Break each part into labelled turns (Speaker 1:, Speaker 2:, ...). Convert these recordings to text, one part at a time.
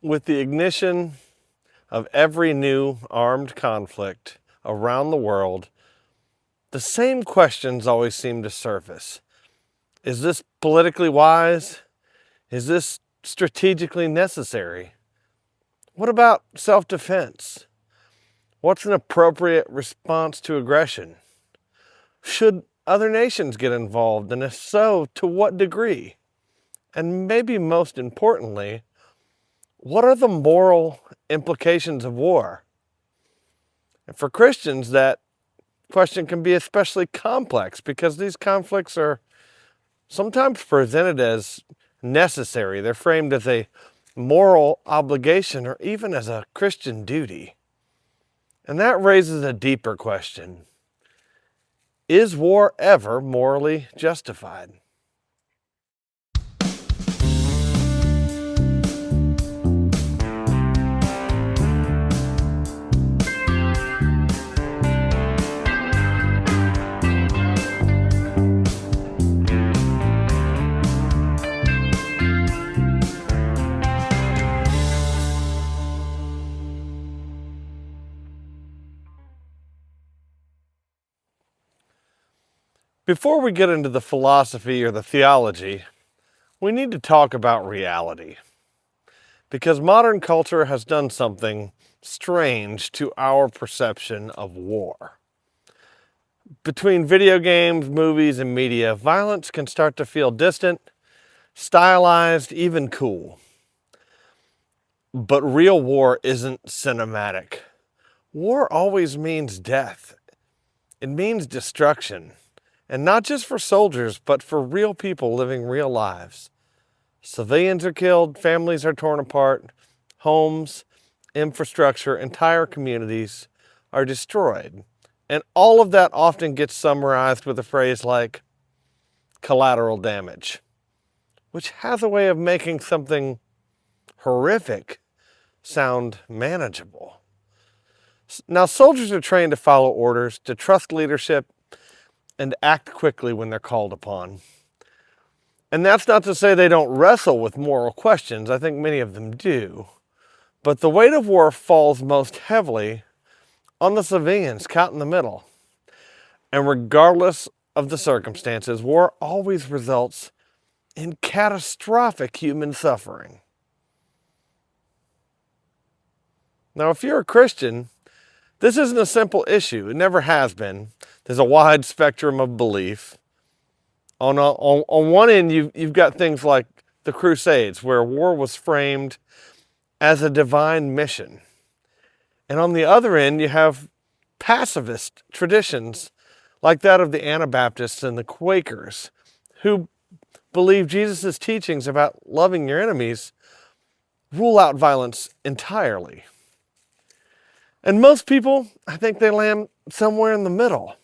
Speaker 1: With the ignition of every new armed conflict around the world, the same questions always seem to surface. Is this politically wise? Is this strategically necessary? What about self-defense? What's an appropriate response to aggression? Should other nations get involved, and if so, to what degree? And maybe most importantly, what are the moral implications of war? And for Christians, that question can be especially complex because these conflicts are sometimes presented as necessary. They're framed as a moral obligation or even as a Christian duty. And that raises a deeper question. Is war ever morally justified? Before we get into the philosophy or the theology, we need to talk about reality. Because modern culture has done something strange to our perception of war. Between video games, movies, and media, violence can start to feel distant, stylized, even cool. But real war isn't cinematic. War always means death. It means destruction. And not just for soldiers, but for real people living real lives. Civilians are killed, families are torn apart, homes, infrastructure, entire communities are destroyed. And all of that often gets summarized with a phrase like collateral damage, which has a way of making something horrific sound manageable. Now, soldiers are trained to follow orders, to trust leadership, and act quickly when they're called upon. And that's not to say they don't wrestle with moral questions. I think many of them do. But the weight of war falls most heavily on the civilians caught in the middle. And regardless of the circumstances, war always results in catastrophic human suffering. Now, if you're a Christian, this isn't a simple issue. It never has been. There's a wide spectrum of belief. On one end, you've got things like the Crusades, where war was framed as a divine mission. And on the other end, you have pacifist traditions like that of the Anabaptists and the Quakers, who believe Jesus' teachings about loving your enemies rule out violence entirely. And most people, I think they land somewhere in the middle.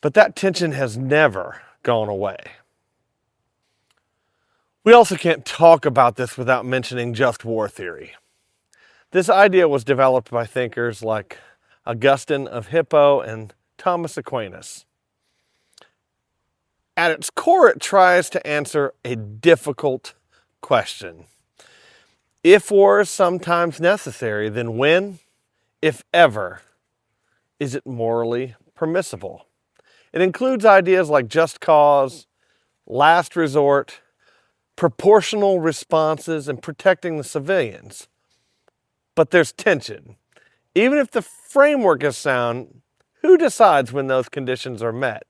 Speaker 1: But that tension has never gone away. We also can't talk about this without mentioning just war theory. This idea was developed by thinkers like Augustine of Hippo and Thomas Aquinas. At its core, it tries to answer a difficult question. If war is sometimes necessary, then when, if ever, is it morally permissible? It includes ideas like just cause, last resort, proportional responses, and protecting the civilians. But there's tension. Even if the framework is sound, who decides when those conditions are met?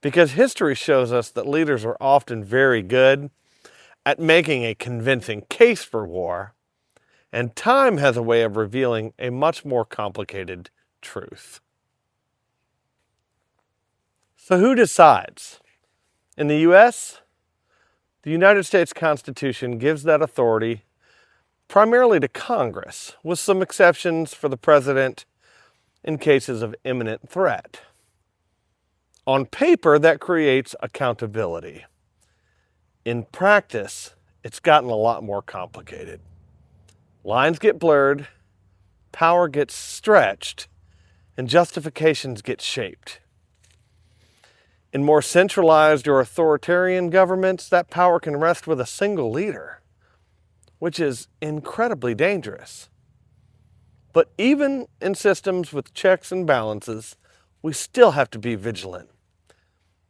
Speaker 1: Because history shows us that leaders are often very good at making a convincing case for war, and time has a way of revealing a much more complicated truth. So who decides? In the U.S., the United States Constitution gives that authority primarily to Congress, with some exceptions for the president in cases of imminent threat. On paper, that creates accountability. In practice, it's gotten a lot more complicated. Lines get blurred, power gets stretched, and justifications get shaped. In more centralized or authoritarian governments, that power can rest with a single leader. which is incredibly dangerous. But even in systems with checks and balances, we still have to be vigilant.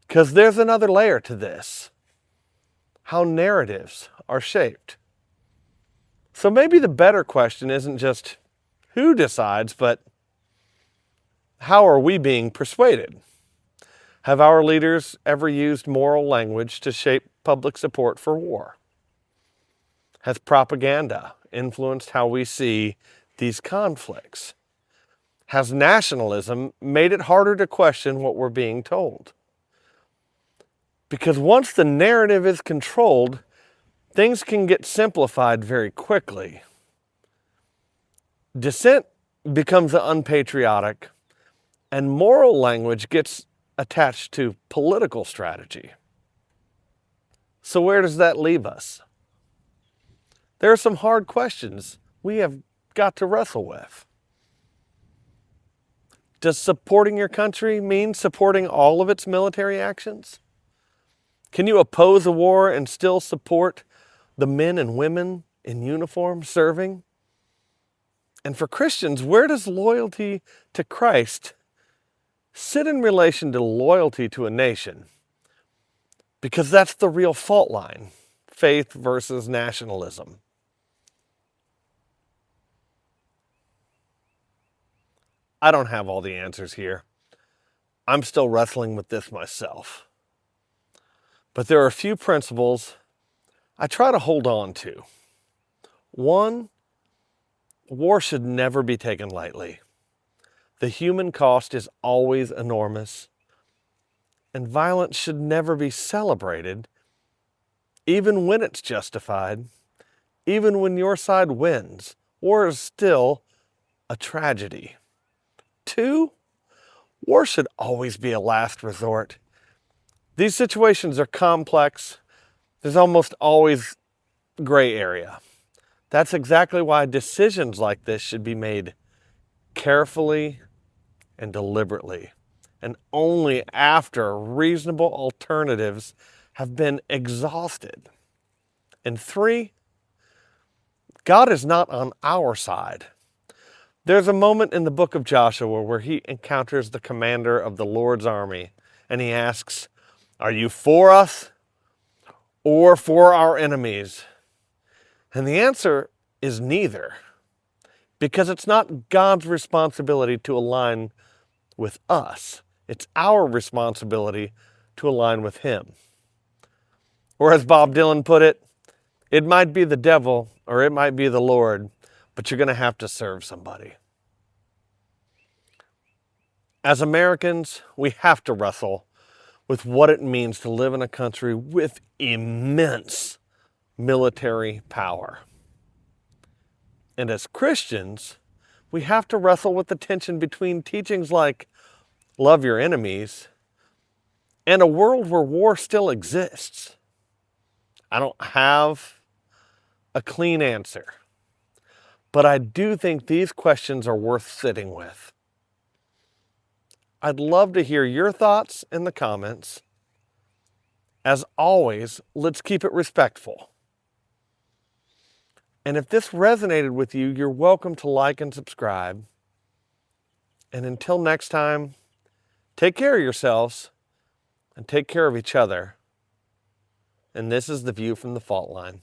Speaker 1: Because there's another layer to this: how narratives are shaped. So maybe the better question isn't just who decides, but how are we being persuaded? Have our leaders ever used moral language to shape public support for war? Has propaganda influenced how we see these conflicts? Has nationalism made it harder to question what we're being told? Because once the narrative is controlled, things can get simplified very quickly. Dissent becomes unpatriotic, and moral language gets attached to political strategy. So where does that leave us? There are some hard questions we have got to wrestle with. Does supporting your country mean supporting all of its military actions? Can you oppose a war and still support the men and women in uniform serving? And for Christians, where does loyalty to Christ sit in relation to loyalty to a nation? Because that's the real fault line: faith versus nationalism. I don't have all the answers here. I'm still wrestling with this myself. But there are a few principles I try to hold on to. One, war should never be taken lightly. The human cost is always enormous, and violence should never be celebrated, even when it's justified, even when your side wins. War is still a tragedy. Two, war should always be a last resort. These situations are complex. There's almost always gray area. That's exactly why decisions like this should be made carefully and deliberately, and only after reasonable alternatives have been exhausted. And three, God is not on our side. There's a moment in the book of Joshua where he encounters the commander of the Lord's army, and he asks, "Are you for us or for our enemies?" And the answer is neither, because it's not God's responsibility to align with us. It's our responsibility to align with him. Or as Bob Dylan put it might be the devil or it might be the Lord, but you're going to have to serve somebody. As Americans, we have to wrestle with what it means to live in a country with immense military power. And as Christians, we have to wrestle with the tension between teachings like love your enemies and a world where war still exists. I don't have a clean answer, but I do think these questions are worth sitting with. I'd love to hear your thoughts in the comments. As always, let's keep it respectful. And if this resonated with you, you're welcome to like and subscribe. And until next time, take care of yourselves and take care of each other. And this is The View from the Fault Line.